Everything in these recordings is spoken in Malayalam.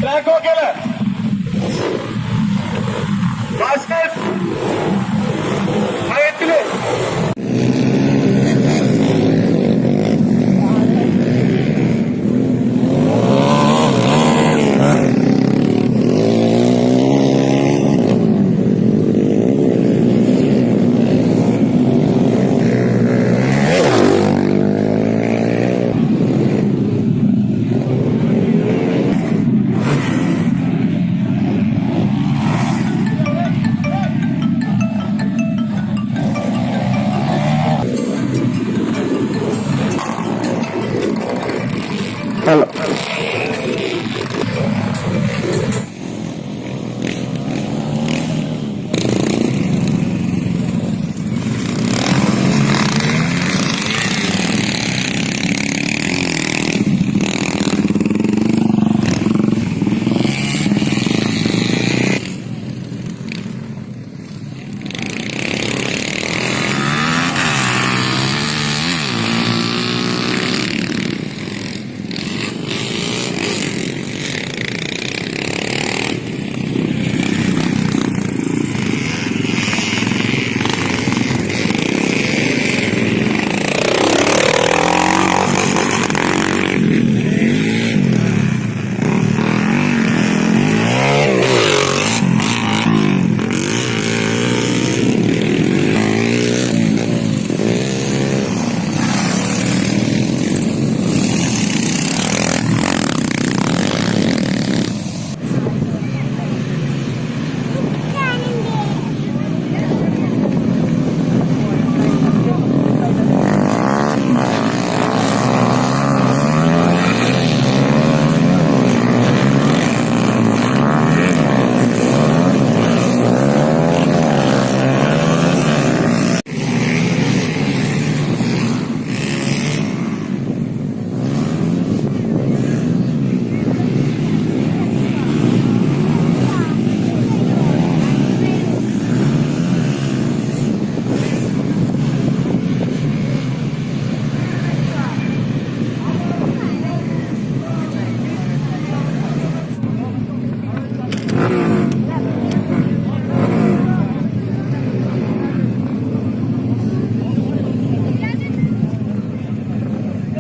ट्रॅक हो केलं बास्केट माहिती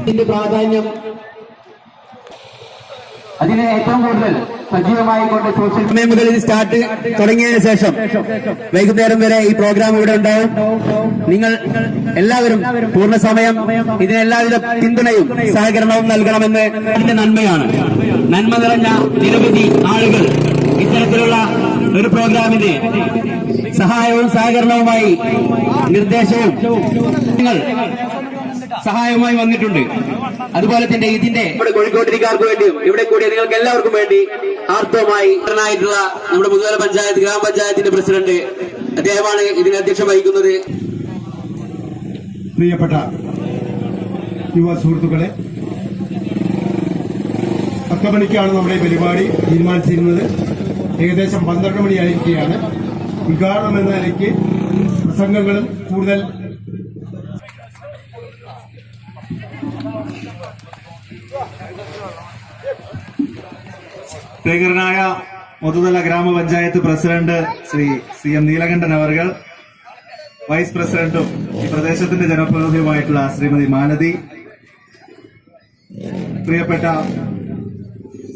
ഇതിന്റെ പ്രാധാന്യം അതിനെ ഏറ്റവും കൂടുതൽ സജീവമായി കൊണ്ട് സോഷ്യൽ മീഡിയ മുതൽ ഇത് സ്റ്റാർട്ട് തുടങ്ങിയതിനു ശേഷം വൈകുന്നേരം വരെ ഈ പ്രോഗ്രാം ഇവിടെ ഉണ്ടാവും. നിങ്ങൾ എല്ലാവരും പൂർണ്ണസമയം ഇതിന് എല്ലാവിധ പിന്തുണയും സഹകരണവും നൽകണമെന്ന് അതിന്റെ നന്മയാണ്. നന്മ നിറഞ്ഞ നിരവധി ആളുകൾ ഇത്തരത്തിലുള്ള ഒരു പ്രോഗ്രാമിന് സഹായവും സഹകരണവുമായി നിർദ്ദേശവും നിങ്ങൾ സഹായവുമായി വന്നിട്ടുണ്ട്. അതുപോലെ തന്നെ ഇതിന്റെ നമ്മുടെ കോഴിക്കോട്ടുകാർക്ക് വേണ്ടിയും ഇവിടെ കൂടിയ നിങ്ങൾക്ക് എല്ലാവർക്കും വേണ്ടി ആർത്തവമായി നമ്മുടെ മുതുതല പഞ്ചായത്ത് ഗ്രാമപഞ്ചായത്തിന്റെ പ്രസിഡന്റ് അദ്ദേഹമാണ് ഇതിന് അധ്യക്ഷം വഹിക്കുന്നത്. പ്രിയപ്പെട്ട യുവ സുഹൃത്തുക്കളെ, 10 മണിക്കാണ് നമ്മുടെ പരിപാടി തീരുമാനിച്ചിരുന്നത്. ഏകദേശം 12 മണിയായിരിക്കുകയാണ്. ഉദ്ഘാടനം എന്ന നിലയ്ക്ക് പ്രസംഗങ്ങളും കൂടുതൽ പ്രിയങ്കരനായ മുതുതല ഗ്രാമപഞ്ചായത്ത് പ്രസിഡന്റ് ശ്രീ CM നീലകണ്ഠൻ അവർകൾ, വൈസ് പ്രസിഡന്റും ഈ പ്രദേശത്തിന്റെ ജനപ്രതിനിധിയുമായിട്ടുള്ള ശ്രീമതി മാലതി, പ്രിയപ്പെട്ട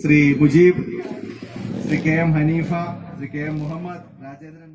ശ്രീ മുജീബ്, ശ്രീ KM ഹനീഫ, ശ്രീ KM മുഹമ്മദ്, രാജേന്ദ്രൻ.